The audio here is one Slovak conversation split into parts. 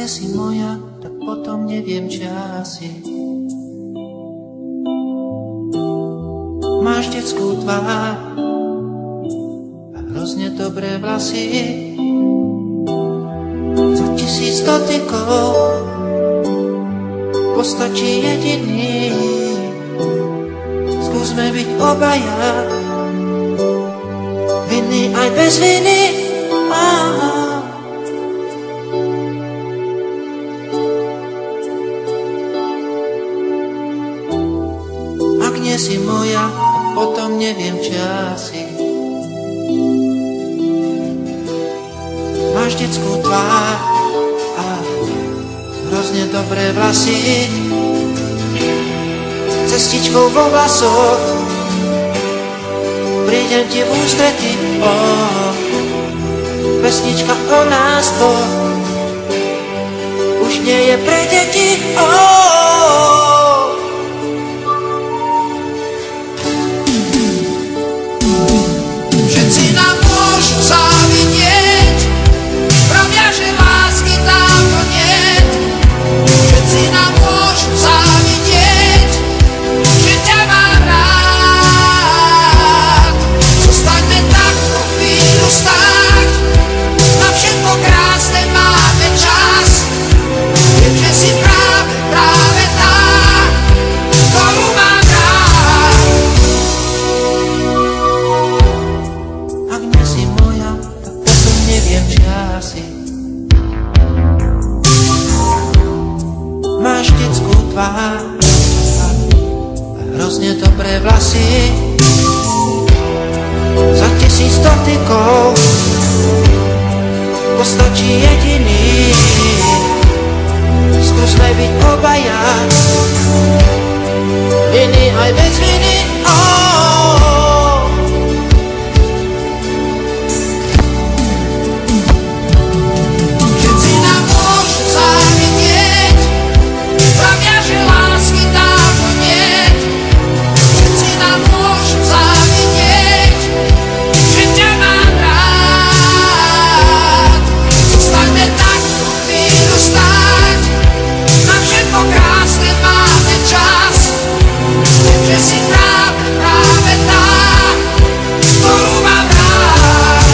si moja, tak potom neviem, čo asi. Máš detskú tvár a hrozne dobré vlasy. Za 1000 dotykov postačí jediný. Skúsme byť obaja, vinný aj bez viny. Ak nie si moja, potom neviem, čo asi. Máš detskú tvár a hrozne dobré vlasy. Cestičkou vo vlasoch prídem ti v ústrety. Pesnička o nás dvoch už nie je pre deti. Všetci nám môžu závidieť, pravia, že lásky dávno niet. Všetci nám môžu závidieť, že ťa mám rád. Zostaňme takto chvíľu stáť, na všetko krásne máme čas. Viem, že si práve tá, ktorú mám rád. Ak nie si moja, tak potom neviem, čo asi. Máš detskú tvár a hrozne dobré vlasy. Za 1000 dotykov postačí jediný. Skúsme byť obaja, viny aj bez viny. Všetci nám môžu závidieť, pravia, že lásky dávno niet. Všetci nám môžu závidieť, že ťa mám rád. Zostaňme takto chvíľu stáť, na všetko krásne máme čas. Viem, že si práve tá, ktorú mám rád.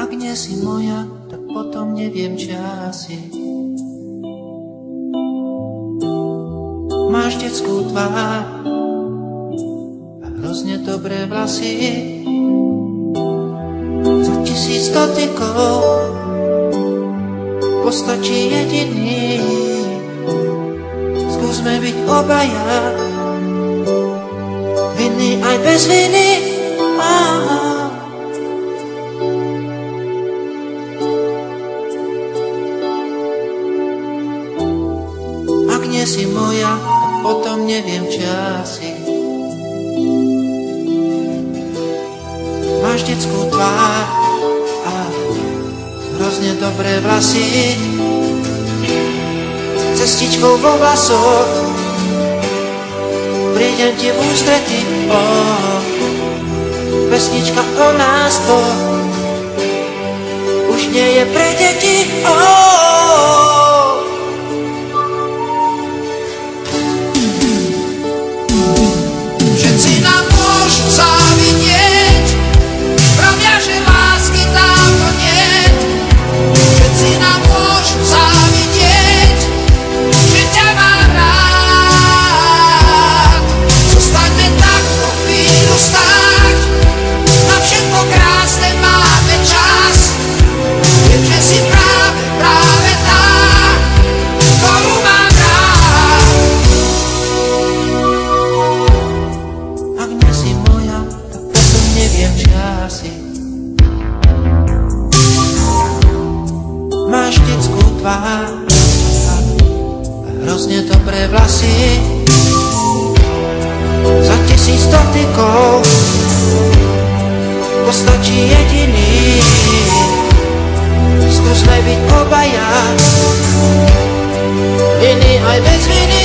Ak nie si moja, tak potom neviem, čo asi. Máš detskú tvár a hrozne dobré vlasy. Za 1000 dotykov postačí jediný. Skúsme byť obaja, vinný aj bez viny. Ak nie si moja, potom neviem, čo asi. Máš detskú tvár a hrozne dobré vlasy, cestičkou vo vlasoch prídem ti v ústrety. Pesnička o nás to už nie je pre deti. Všetci nám môžu závidieť, pravia, že lásky dávno niet. Všetci nám môžu závidieť, že ťa mám rád. Zostaňme takto chvíľu stáť, na všetko krásne máme čas. Viem, že si práve tá, ktorú mám rád. Ak nie si moja, tak potom neviem, či asi. Máš detskú tvár a hrozne dobré vlasy, za 1000 dotykov postačí jediný. Skúsme byť obaja, viny aj bez viny.